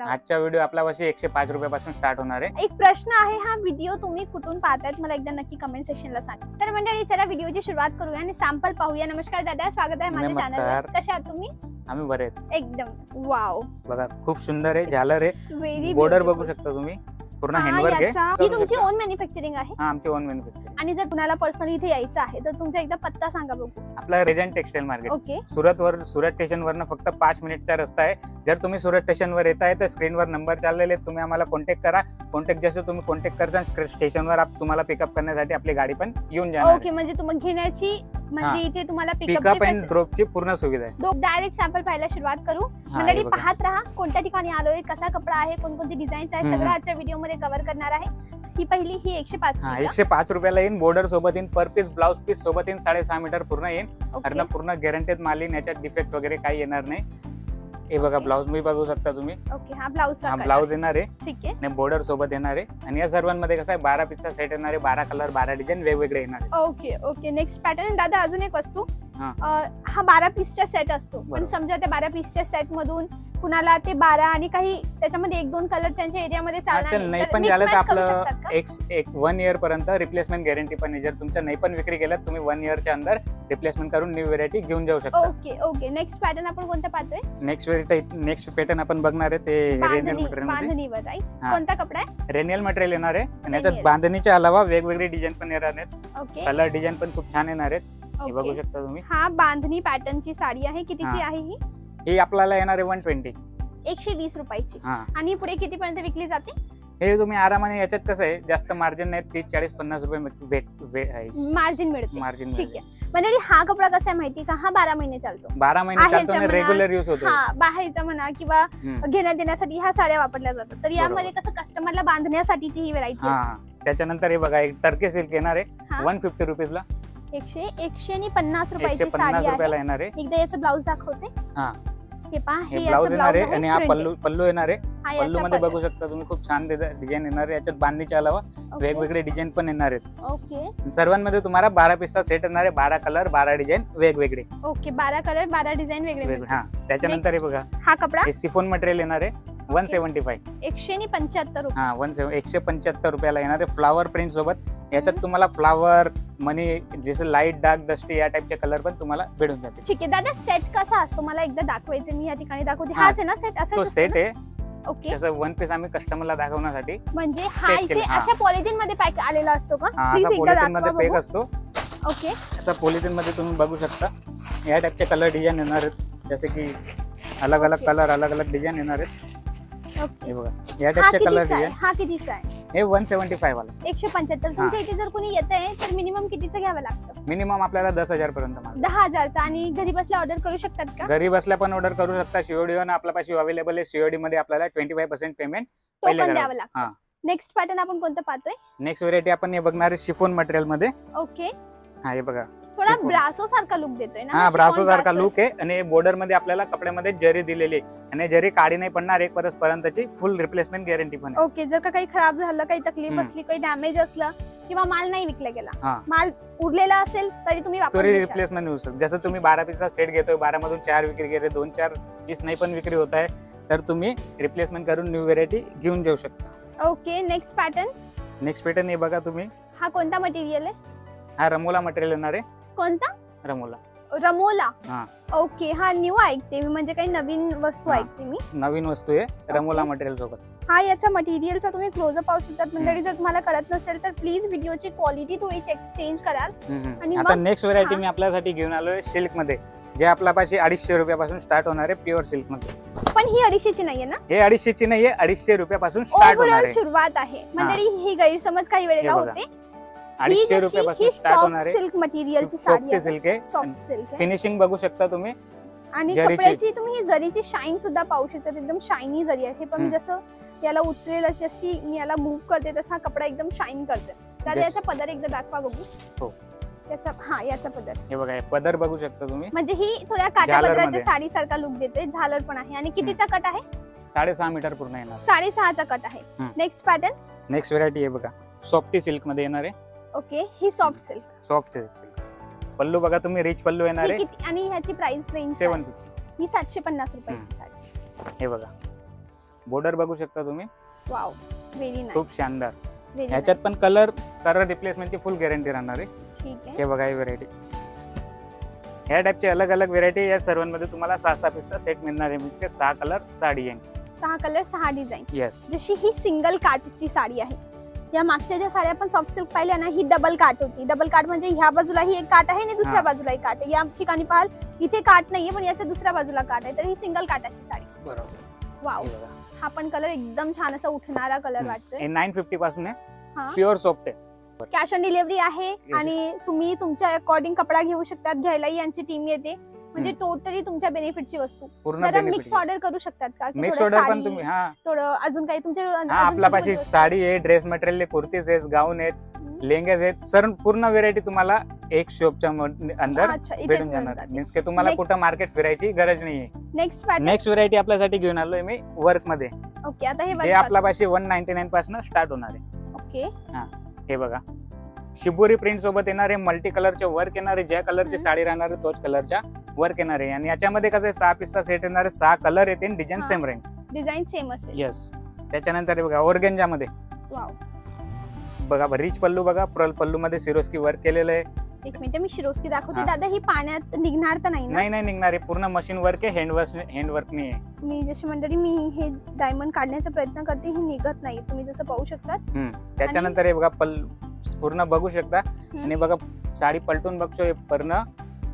करावा? आजचा व्हिडिओ आपल्यापाशी 105 रुपयापासून स्टार्ट होणार आहे. एक प्रश्न आहे, हा व्हिडिओ तुम्ही कुठून पाहतायत मला एकदा नक्की कमेंट सेक्शनला सांगा. तर मंडळी चला व्हिडिओची सुरुवात करूया आणि सॅम्पल पाहूया. नमस्कार दादा, स्वागत आहे माझ्या चॅनलवर. कशा आहात तुम्ही? आम्ही बरे आहेत एकदम. वाव, बघा खूप सुंदर आहे, झालर आहे, बॉर्डर बघू शकता तुम्ही, पूर्ण हँडवर्क आहे. ही तुमची ओन मॅन्युफॅक्चरिंग आहे? हा, आमची ओन मॅन्युफॅक्चरिंग. आणि जर कुणाला पर्सनली इथे यायचं आहे तर तुमचा एकदा पत्ता सांगा बघू. आपला रेजन textile market, okay. Surat station वरनं फक्त 5 मिनिटचा रस्ता आहे. जर तुम्ही सुरत स्टेशन वर येताय तर स्क्रीनवर नंबर चाललेले, तुम्ही आम्हाला कॉन्टॅक्ट करा. कॉन्टॅक्ट जसं तुम्ही कॉन्टॅक्ट करता स्टेशनवर तुम्हाला पिकअप करण्यासाठी आपली गाडी पण येऊन जाणार. ओके, म्हणजे तुम्ही घेण्याची म्हणजे इथे तुम्हाला पिकअप अँड ड्रॉपची पूर्ण सुविधा आहे. डायरेक्ट सॅम्पल पाहायला सुरुवात करू. मंडळी पाहत राहा, कोणत्या ठिकाणी आलोय, कसा कपडा आहे, कोणकोणती डिझाईन्स आहे, सगळं आजच्या व्हिडिओ मध्ये कव्हर करणार आहे. ही पहिली, ही 105 105 रुपयाला येईन. बॉर्डर सोबत येईन, पर पीस ब्लाउज पीस सोबत येईन, 6.5 मीटर पूर्ण येईन. कारण पूर्ण गॅरंटेड माल येईन, याच्यात डिफेक्ट वगैरे काही येणार नाही. हे बघा ब्लाउज मी बघू शकता तुम्ही. ओके, हा ब्लाउज येणार आहे. ठीक आहे. आणि बॉर्डर सोबत येणार आहे. आणि या सर्वांमध्ये कसं आहे, 12 पीसचा सेट येणार आहे, 12 कलर 12 डिझाईन वेगवेगळे येणार आहे. Okay okay. नेक्स्ट पॅटर्न दादा, अजून एक वस्तू, हा 12 पीसचा सेट असतो. पण समजा त्या 12 पीसच्या सेट मधून कुणाला ते 12 आणि काही त्याच्यामध्ये 1-2 कलर त्यांच्या एरियामध्ये चालणार नाही, पण झालं तर आपलं 1 इयर पर्यंत रिप्लेसमेंट गॅरंटी पण आहे. जर तुमच्या नाही पण विक्री केल्यात, तुम्ही 1 इयरच्या अंदर रिप्लेसमेंट करून न्यू व्हेरायटी घेऊन जाऊ शकता. Okay okay. नेक्स्ट पॅटर्न आपण कोणता पाहतोय? नेक्स्ट पॅटर्न आपण बघणार आहे ते रेनियल मटेरियल बांधणीवर, राईट? कोणता कपडा आहे? रेनियल मटेरियल येणार आहे. आणि याच्यात बांधणीच्या अलावा वेगवेगळे डिझाईन पण येणार आहेत. ओके. कलर डिझाईन पण खूप छान येणार आहेत. हे बघू शकता तुम्ही. हा बांधणी पॅटर्नची साडी आहे. कितीची आहे ही? ही आपल्याला येणार आहे 120, 120 रुपयाची. आणि पुढे किती पर्यंत विकली जाते? हे तुम्ही आरामाने, याच्यात कसं आहे जास्त मार्जिन नाही, 30, 40, 50 रुपये मार्जिन मिळते. मार्जिन, ठीक आहे. म्हणजे हा कपडा कसा आहे माहिती का, हा 12 महिने चालतो. 12 महिने चालतो आणि रेग्युलर यूज होतो. बाहेरचा म्हणा किंवा घेण्यात देण्यासाठी ह्या साड्या वापरल्या जातात. तर यामध्ये कसं कस्टमरला बांधण्यासाठीची ही व्हरायटी असते. त्याच्यानंतर हे बघा, एक टर्की सिल्क येणार आहे 150 रुपीजला. 150 रुपयाची साडी आहे. येणार आहे. एकदा याचं ब्लाउज दाखवते. हे पहा, हे ब्लाउज येणार आहे. आणि हा पल्लू येणार आहे. पल्लू मध्ये बघू शकता तुम्ही, खूप छान डिझाईन येणार आहे. याच्यात बांधणीच्या अलावा वेगवेगळे डिझाईन पण येणार आहेत. ओके. सर्वांमध्ये तुम्हाला 12 पीसचा सेट येणार आहे, 12 कलर 12 डिझाईन वेगवेगळे. ओके, 12 कलर 12 डिझाईन वेगवेगळे. त्याच्यानंतर हे बघा, हा कपडा सिफॉन मटेरियल येणार आहे 175. 175 रुपये. 175 रुपयाला येणार आहे, फ्लावर प्रिंट सोबत. याच्यात तुम्हाला फ्लावर, मनी, जसं लाईट डार्क डस्टी या टाइपचे कलर पण तुम्हाला भेटून जाते. ठीक आहे दादा, सेट कसा असतो मला एकदा दाखवायचं. मी या ठिकाणी दाखवते. हाच आहे ना सेट? तो सेट आहे. ओके. जसं वन पीस आम्ही कस्टमरला दाखवण्यासाठी, म्हणजे हा इथे अशा पॉलिथिन मध्ये पॅक आलेला असतो का? प्लीज एकदा दाखवा. पॅक असतो. ओके. असा पॉलिथिन मध्ये तुम्ही बघू शकता. या टाइपचे कलर डिझाईन येणार आहेत, जसे की अलग अलग कलर, अलग अलग डिझाईन येणार आहेत. हे बघा, या टाइपचे कलर डिझाईन. हा कितीचा आहे? हे 175 वाला. 175. तुमच्या इथे जर कोणी येत आहे तर मिनिमम कितीचं घ्यावं लागतं? मिनिमम आपल्याला 10,000 पर्यंत. 10,000चा. आणि घरी बसल्या ऑर्डर करू शकतात का? घरी बसल्या पण ऑर्डर करू शकता. सीओडी वन आपल्यापाशी अवेलेबल आहे. सीओडी मध्ये आपल्याला 25% पेमेंट पहिले द्यावं लागतं. नेक्स्ट पॅटर्न आपण कोणतं पाहतोय? नेक्स्ट व्हेरायटी आपण हे बघणार आहे शिफॉन मटेरियल मध्ये. ओके. हे बघा, थोडा ब्रासो सारखा लुक देतोय ना? ब्रासो सारखा लुक आहे. आणि बॉर्डर मध्ये आपल्याला कपड्यामध्ये जरी दिलेली आहे. आणि जरी काढी नाही पडणार, 1 वर्ष पर्यंतची फुल रिप्लेसमेंट गॅरंटी पण आहे. ओके. जर का काही खराब झालं, काही तकलीफ असली, काही डॅमेज असलं किंवा माल नाही विकला गेला, माल उरलेला असेल तरी तुम्ही रिप्लेसमेंट होऊ शकतो. जसं तुम्ही 12 पीसचा सेट घेतोय, 12 मधून 4 विक्री घेते, 2-4 पीस नाही पण विक्री होत आहे, तर तुम्ही रिप्लेसमेंट करून न्यू व्हेरायटी घेऊन जाऊ शकता. ओके. नेक्स्ट पॅटर्न हे बघा तुम्ही. हा कोणता मटेरियल आहे? हा रमोला मटेरियल येणार आहे. कोणता? रमोला. ओके. हा न्यू ऐकते मी, म्हणजे काही नवीन वस्तू ऐकते मी. नवीन वस्तू आहे रमोला मटेरियल सोबत. हा याचा मटेरियलचा तुम्ही क्लोजअप पाहू शकतात मंडळी. जर तुम्हाला कळत नसेल तर प्लीज व्हिडिओची क्वालिटी थोडी चेंज कराल. आणि आता नेक्स्ट व्हेरायटी मी आपल्यासाठी घेऊन आलोय सिल्क मध्ये, जे आपल्यापाशी 250 रुपयापासून स्टार्ट होणार आहे, प्युअर सिल्क मध्ये. पण ही 250 ची नाहीये ना? हे 250 ची नाहीये, 250 रुपयापासून स्टार्ट होणार आहे. सुरुवात आहे मंडळी. ही गैरसमज काही वेळेला होते. 250 रुपयापासून स्टार्ट होणार आहे. सिल्क मटेरियलची साडी आहे. Soft silk. फिनिशिंग बघू शकता तुम्ही. आणि कपड्याची तुम्ही ही जरीची शाईन सुद्धा पाहू शकता. एकदम शायनी जरी आहे. पण जसं याला उचलेल, जशी मी याला मूव्ह करते तसा कपडा एकदम शाईन करते. तर याचा पदर एकदा दाखवा बघू. हो. याचा पदर. हे बघा, पदर बघू शकता तुम्ही. म्हणजे ही थोड्या काटा पदराच्या साडी सारखा लुक देतोय. झालर पण आहे. आणि कितीचा कट आहे? 6.5 मीटर पूर्ण येणार. 6.5चा कट आहे. Next pattern. नेक्स्ट व्हेरायटी आहे बघा, सॉफ्टी सिल्क मध्ये येणार आहे. ओके. ही सॉफ्ट सिल्क. पल्लू बघा तुम्ही, रिच पल्लू येणार आहे. आणि ह्याची प्राइस रेंज 750. ही 750 रुपयाची साडी. हे बघा, बॉर्डर बघू शकता तुम्ही, वाव, व्हेरी नाईस. खूप शानदार. व्हेरी ह्याच्यात पण कलर रिप्लेसमेंटची फुल गॅरंटी राहणार आहे. ठीक आहे. हे बघा ही व्हेरायटी, ह्या टाइपची अलग अलग व्हेरायटी या सर्वांमध्ये तुम्हाला 6 पीसचा सेट मिळणार आहे. म्हणजे 6 कलर साडी आहे, 6 कलर 6 डिझाईन. येस. जशी ही सिंगल काटची साडी आहे. या मागच्या ज्या साड्या आपण सॉफ्ट सिल्क पाहिल्या ना, ही डबल काट होती. डबल काट म्हणजे ह्या बाजूला ही एक काट आहे आणि दुसऱ्या बाजूला एक काट आहे. या ठिकाणी पाहाल इथे काट नाहीये, पण याच्या दुसऱ्या बाजूला काट आहे. तर ही सिंगल काटाची साडी. बरोबर. वाव, हा पण कलर एकदम छान असा उठणारा कलर वाटतोय. 950 पासून आहे, हा, प्युअर सॉफ्ट आहे. कॅश ऑन डिलिव्हरी आहे आणि तुम्ही तुमच्या अकॉर्डिंग कपडा घेऊ शकतात. घ्यायलाही यांची टीम येते. म्हणजे टोटली तुमच्या बेनिफिटची वस्तू. पूर्ण मिक्स ऑर्डर करू शकतात का? मिक्स ऑर्डर पण तुम्ही, हा, थोडं अजून काही तुमच्या आपल्यापाशी साडी आहे, ड्रेस मटेरियल आहे, कुर्तीज आहेत, गाऊन आहेत, लेंगेज आहेत, सर पूर्ण व्हेरायटी तुम्हाला एक शॉपच्या अंदर भेटून जाणार. मीन्स की तुम्हाला कुठं मार्केट फिरायची गरज नाहीये. नेक्स्ट व्हेरायटी आपल्यासाठी घेऊन आलोय मी वर्क मध्ये. ओके, आता हे जे आपल्यापाशी 199 पासून स्टार्ट होणार आहे. ओके, हा, हे बघा शिबोरी प्रिंट सोबत येणारे मल्टी कलरचे वर्क येणारे, ज्या कलरची साडी राहणार आहे तोच कलरच्या वर्क येणार आहे. आणि याच्यामध्ये कसं 6 पीसचा सेट येणार आहे, 6 कलर येतील, डिझाईन सेम राहील. डिझाईन सेम असेल. येस. त्याच्यानंतर बघा ऑर्गेन्झा मध्ये, वाव, बघा रिच पल्लू, बघा पल्लू मध्ये सिरोस्की वर्क केलेलं आहे. एक मिनिट मी शिरोस्की दाखवते. दादा ही पाण्यात निघणार तर नाही ना? नाही निघणार आहे, पूर्ण मशीन वर्क आहे, हँड वर्क नाही आहे. मी जशी मंडळी मी हे डायमंड काढण्याचा प्रयत्न करते, ही निघत नाही, तुम्ही जसं पाहू शकता. त्याच्यानंतर हे बघा पूर्ण बघू शकता. आणि बघा साडी पलटून बघतो, पूर्ण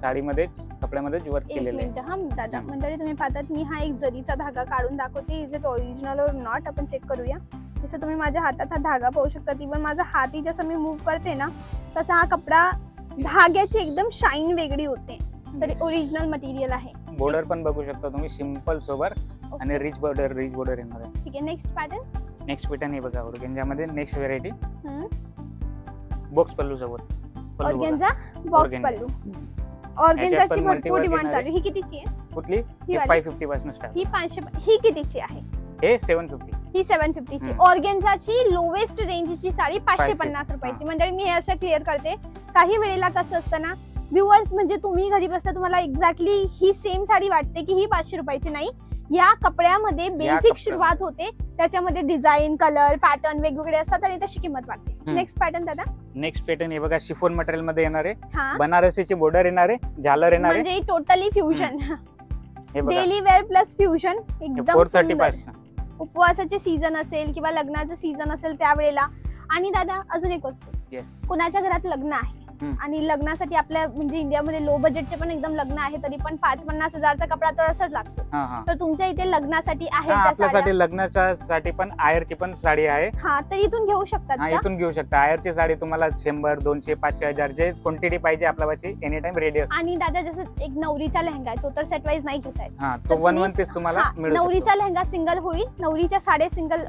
साडीमध्ये कपड्यामध्ये वर्क केलेलं आहे. हा दादा, मंडळी तुम्ही पाहतात मी हा एक जरीचा धागा काढून दाखवते. इज इट ओरिजिनल और नॉट, आपण चेक करूया. जसं तुम्ही माझ्या हातात हा धागा पाहू शकता. इव्हन माझा हाती जसं मी मूव्ह करते ना, तसा हा कपडा धाग्याची एकदम शाईन वेगळी होते. तर ओरिजिनल मटेरियल आहे. बॉर्डर पण बघू शकता तुम्ही, सिंपल सोबर आणि रिच बॉर्डर येणार आहे. ठीक आहे. नेक्स्ट पॅटर्न हे बघा ऑर्गेन्झामध्ये नेक्स्ट व्हेरायटी, बॉक्स पल्लू सोबत. ऑर्गेन्झा बॉक्स पल्लू. ऑर्गेन्झाची भरपूर डिमांड चालू. ही कितीची आहे? कुठली? 550 पासून स्टार्ट. ही 500. ही कितीची आहे? हे 750. ही 750 ची. ऑर्गेन्झाची लोवेस्ट रेंजची साडी 550 रुपयाची. म्हणजे मी हे असं क्लिअर करते, काही वेळेला कसं असतं ना व्ह्युअर्स, म्हणजे तुम्ही घरी बसता तुम्हाला एक्झॅक्टली ही सेम साडी वाटते की ही 500 रुपयाची. नाही, या कपड्यामध्ये बेसिक सुरुवात होते, त्याच्यामध्ये डिझाईन, कलर, पॅटर्न वेगवेगळे असतात आणि तशी किंमत वाढते. नेक्स्ट पॅटर्न दादा. नेक्स्ट पॅटर्न हे बघा शिफॉन मटेरियल मध्ये येणार आहे, बनारसीची बॉर्डर येणार आहे, झालर येणार आहे, म्हणजे totally fusion. Daily wear plus fusion, एकदम 435. उपवासाचे सीझन असेल किंवा लग्नाचं सीझन असेल त्यावेळेला. आणि दादा अजून एक वस्तू, कुणाच्या घरात लग्न आहे आणि लग्नासाठी आपल्या म्हणजे इंडियामध्ये लो बजेटचे पण एकदम लग्न आहे, तरी पण 50-50 हजारचा कपडा तर असंच लागतो. तर तुमच्या इथे लग्नासाठी आहे, आपल्यासाठी लग्नासाठी पण आयरची पण साडी आहे. हा, तर इथून घेऊ शकतात. इथून घेऊ शकता. आयरची साडी तुम्हाला 100, 200, 500, 1000 जे क्वांटिटी पाहिजे आपल्यापाशी एनी टाइम रेडी असते. आणि दादा जसं एक नवरीचा लेहंगा आहे, तो तर सेट वाईज नाही घेता येत. तो 1 पीस तुम्हाला मिळू शकतो. नवरीचा लेहंगा सिंगल होईल, नवरीच्या साड्या सिंगल,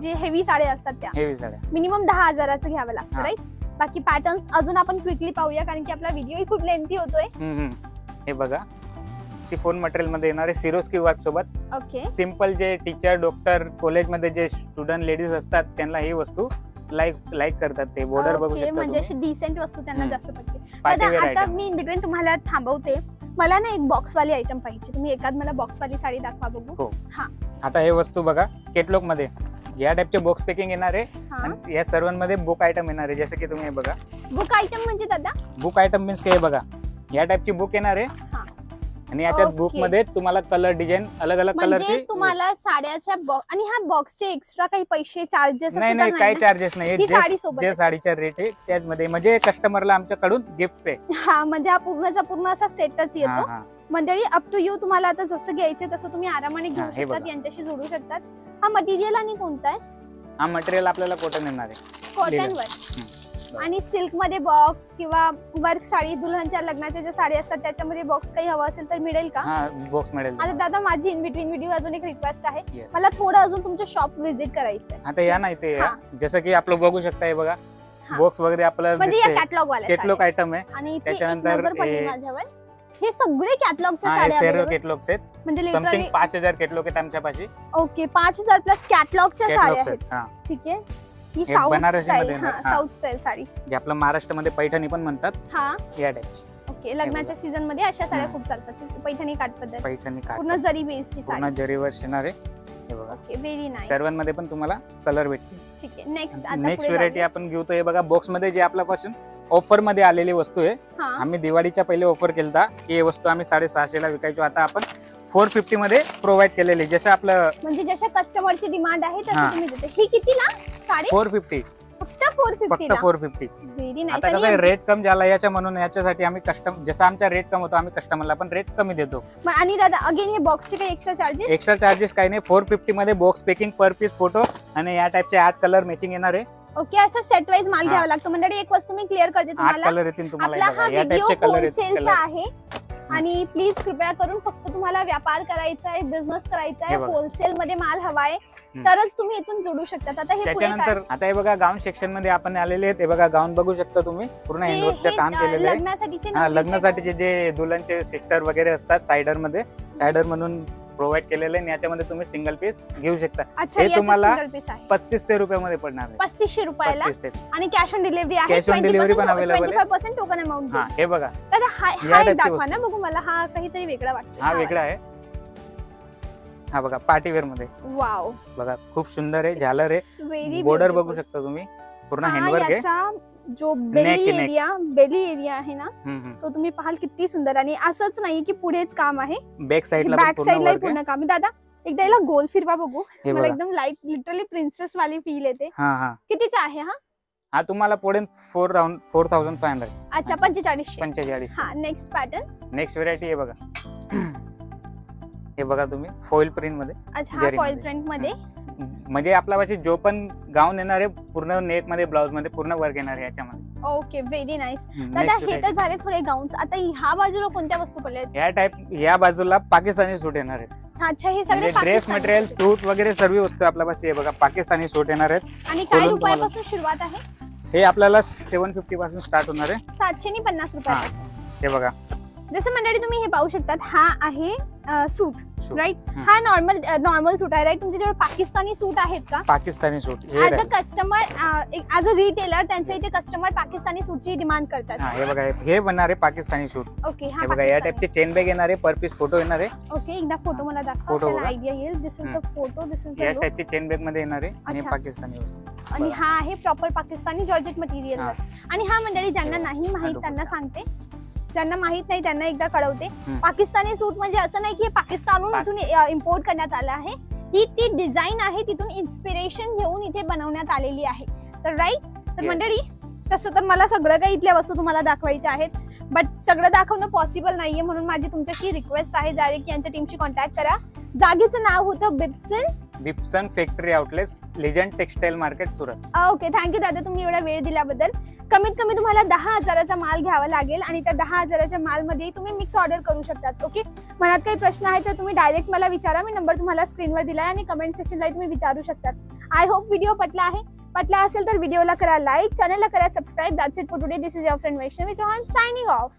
जे हेवी साड्या असतात त्या हेवी साड्या मिनिमम 10,000चं घ्यावं लागतं, राईट? बाकी पॅटर्न्स अजून आपण क्विकली पाहूया, कारण की आपला व्हिडिओ खूप लेंथी होतोय. हे बघा सिफॉन मटेरियल मध्ये येणारे सिरोस्की वर्क सोबत. ओके. सिंपल जे टीचर, डॉक्टर, कॉलेजमध्ये जे स्टुडंट लेडीज असतात त्यांना ही वस्तू लाईक करतात. ते बॉर्डर बघू शकता, म्हणजे अशी डिसेंट वस्तू त्यांना जास्त पडते. आता मी इन बिटवीन तुम्हाला थांबवते. मला ना एक बॉक्स वाली आयटम पाहिजे. तुम्ही एखाद मला बॉक्स वाली साडी दाखवा बघू. हा, आता हे वस्तू बघा कॅटलॉग मध्ये या टाइपचे बॉक्स पॅकिंग येणार आहे आणि या सर्वांमध्ये बुक आयटम येणार आहे. जसे की तुम्ही बघा बुक आयटम म्हणजे दादा, बुक आयटम मीन्स काय बघा, या टाइपची बुक येणार आहे आणि याच्यात बुक मध्ये तुम्हाला कलर, डिझाईन अलग अलग कलरचे तुम्हाला साड्याच्या बॉक्स. आणि ह्या बॉक्सचे एक्स्ट्रा काही पैसे, चार्जेस? नाही, काही चार्जेस नाही. जे साडीचा रेट आहे त्यामध्ये म्हणजे कस्टमरला आमच्याकडून गिफ्ट आहे. हा, म्हणजे हा पूर्णचा पूर्ण असा सेटच येतो. मंडळी अप टू यू, तुम्हाला आता जसं घ्यायचं तसं तुम्ही आरामाने घेऊ शकतात, यांच्याशी जोडू शकतात. हा मटेरियल आणि कोणता आहे? हा मटेरियल आपल्याला कॉटन येणार आहे, कॉटन वर. आणि सिल्क मध्ये बॉक्स किंवा वर्क साडी, दुल्हनच्या लग्नाच्या ज्या साडी असतात त्याच्यामध्ये बॉक्स काही हवा असेल तर मिळेल का? हा, बॉक्स मिळेल. आता दादा माझी इन बिटवीन व्हिडिओ अजून एक रिक्वेस्ट आहे, मला थोडं अजून तुमचं शॉप व्हिजिट करायचं आहे. आता या नाही ते जसं की आपलं बघू शकता, हे बघा बॉक्स वगैरे आपलं म्हणजे या कॅटलॉग वाले कॅटलॉग आयटम आहे. आणि त्याच्यानंतर माझ्यावर हे सगळे कॅटलॉगच्या साड्या आहेत, कॅटलॉग्स आहेत. म्हणजे समथिंग 5000 कॅटलॉग आहेत आमच्यापाशी. ओके, 5000 प्लस कॅटलॉगच्या साड्या आहेत. ठीक आहे. ही साऊथ स्टाईल साडी, जे आपलं महाराष्ट्रामध्ये पैठणी पण म्हणतात. हा, या टाइप. ओके. लग्नाच्या सीझन मध्ये अशा साड्या खूप चालतात. पैठणी काठ पद्धत, पैठणी काठ पूर्ण जरी बेसची साडी, पूर्ण जरी वर्ष येणार आहे. हे बघा ओके व्हेरी नाईस. सर्वांमध्ये पण तुम्हाला कलर भेटतील. ठीक आहे नेक्स्ट आता नेक्स्ट पुढे व्हेरायटी जाऊया. आपण घेऊ तो हे बघा बॉक्स मध्ये जे आपल्यापासून ऑफर मध्ये आलेली वस्तू आहे. हा आम्ही दिवाळीच्या पहिले ऑफर केलता की हे वस्तू आम्ही 650 ला विकायचो, आता आपण 450 मध्ये प्रोव्हाइड केलेली. जसं आपलं म्हणजे जशा कस्टमरची डिमांड आहे हा. तशी तुम्ही देते. ही कितीला? 450 फक्त 450 फक्त ला. 450. व्हेरी आता कसं आहे नाईस. रेट कम झाला याच्या म्हणून याच्यासाठी आम्ही जसा आमचा रेट कम होतो आम्ही कस्टमरला पण रेट कमी देतो. आणि दादा अगेन हे बॉक्सचे काही एक्स्ट्रा चार्जेस? एक्स्ट्रा चार्जेस काही नाही. 450 मध्ये बॉक्स पॅकिंग पर पीस फोटो आणि या टाइपचे 8 कलर मॅचिंग येणार आहे. ओके असं सेट वाईज माल हा. घ्यावा लागतो. मंडळी एक वस्तू मी क्लिअर करते 8 तुम्हाला. कलर येतील तुम्हाला. आपला हे हा बघा, या व्हिडिओ टाइपचे कलर येतील. होलसेलचा आहे आणि प्लीज कृपया करून फक्त तुम्हाला व्यापार करायचा आहे, बिझनेस करायचा आहे, हे बघा. होलसेल मध्ये माल हवाय हम्म. तरच तुम्ही इथून जोडू शकतात. आता हे पुढे काय? त्याच्यानंतर आता हे बघा गाऊन सेक्शन मध्ये आपण आलेले आहेत. हे बघा गाऊन बघू शकता तुम्ही, पूर्ण ते हँडवर्कचं हे, काम केलेलं आहे. लग्नासाठीचे हा नवीन लग्नासाठीचे जे दुल्हनचे सिस्टर वगैरे असतात सायडर म्हणून प्रोव्हाइड केलेलं आहे. याच्यामध्ये तुम्ही सिंगल पीस घेऊ शकता. अच्छा हे याचं तुम्हाला single piece आहे 35 ते रुपयामध्ये पडणार आहे. 3500 रुपयाला 35 ते. आणि कॅश ऑन डिलिव्हरी आहे. Cash on delivery पण available आहे. 25% टोकन अमाउंट. हा हे बघा तर हा या एक टाईपची दाखवा वस्तू. ना बघू मला. हा काहीतरी वेगळा वाटतो. हा वेगळा आहे. हा बघा पार्टीवेअर मध्ये वाव बघा खूप सुंदर आहे. झालर आहे. व्हेरी बॉर्डर बघू शकता तुम्ही, पूर्ण हँडवर्क आहे. याचा जो neck. बेली एरिया आहे ना हम्म. तो तुम्ही पाहाल किती सुंदर. आणि असंच नाही की पुढेच काम आहे, बॅक साईडला बॅक पूर्ण साईडला वर्क आहे. पूर्ण काम आहे. दादा एकदा याला गोल फिरवा बघू. हे मला बघा एकदम लाईट लिटरली प्रिन्सेस वाली फील येते. हा हा कितीचा आहे हा? हा तुम्हाला पडेल 4500. अच्छा 4500. 45. हा नेक्स्ट पॅटर्न. नेक्स्ट व्हेरायटी आहे बघा. हे बघा तुम्ही फॉइल प्रिंट मध्ये. अच्छा हा जरीमध्ये. फॉइल प्रिंट मध्ये. म्हणजे आपल्यापाशी जो पण गाऊन येणार आहे पूर्ण नेट मध्ये ब्लाउज मध्ये पूर्ण वर्क येणार आहे याच्यामध्ये. Okay very nice. दादा नेक्स्ट हे तर झाले थोडे गाऊन्स. आता ह्या बाजूला कोणत्या वस्तू पडल्या? या बाजूला पाकिस्तानी सूट येणार आहेत. अच्छा हे सगळे म्हणजे ड्रेस पाकिस्तानी. मटेरियल सूट वगैरे सर्व वस्तू आपल्यापाशी आहे बघा. पाकिस्तानी सूट येणार आहेत. आणि काय बोलून रुपयापासून सुरुवात आहे? हे आपल्याला 750 पासून स्टार्ट होणार आहे. 750 रुपयापासून. हे बघा जसं मंडळी तुम्ही हे पाहू शकतात. हा आहे सूट सूट. राईट. हम्म. हा नॉर्मल सूट आहे राईट. तुमच्याजवळ पाकिस्तानी सूट आहेत का? पाकिस्तानी सूट हे ऍज अ आहे. कस्टमर ऍज अ रिटेलर त्यांच्या इथे कस्टमर पाकिस्तानी सूटची डिमांड करतात. हा हे बघा हे बनणार आहे पाकिस्तानी सूट. ओके हा हे बघा या टाइपचे चेन बॅग येणार आहे. पर पीस फोटो येणार आहे. ओके एकदा फोटो मला दाखवा. फोटो आपल्याला बघा. आयडिया येईल. This is the photo, this is the या लुक. टाइपचे चेन बॅग मध्ये येणार आहे आणि अच्छा. पाकिस्तानी वस्तू. आणि हा आहे प्रॉपर पाकिस्तानी जॉर्जेट मटेरियल हा. आणि हा मंडळी ज्यांना हे नाही माहित हा त्यांना सांगते, ज्यांना माहित नाही त्यांना एकदा कळवते. हम्म. पाकिस्तानी सूट म्हणजे असं नाही की हे पाकिस्तानहून इथून इम्पोर्ट करण्यात आलं आहे. ही ती डिझाईन आहे तिथून इन्स्पिरेशन घेऊन इथे बनवण्यात आलेली आहे. तर राईट. तर Yes. मंडळी तसं तर मला सगळं काही इथल्या वस्तू तुम्हाला दाखवायच्या आहेत, बट सगळं दाखवणं पॉसिबल नाहीये. म्हणून माझी तुमच्याशी रिक्वेस्ट आहे डायरेक्ट यांच्या टीमशी कॉन्टॅक्ट करा. जागेचं नाव होतं Bipson factory outlets, legend textile market, Surat. Okay thank you दादा तुम्ही एवढा वेळ दिल्याबद्दल. कमीत कमी तुम्हाला 10,000चा माल घ्यावा लागेल आणि त्या 10,000च्या मालमध्ये तुम्ही मिक्स ऑर्डर करू शकतात. ओके मनात काही प्रश्न आहे तर तुम्ही डायरेक्ट मला विचारा. मी नंबर तुम्हाला स्क्रीनवर दिलाय आणि कमेंट सेक्शनला तुम्ही विचारू शकतात. आय होप व्हिडिओ पटला असेल तर व्हिडिओला करा लाईक, चॅनलला करा subscribe. That's it for today. This is your friend Vaishnavi Chauhan signing of.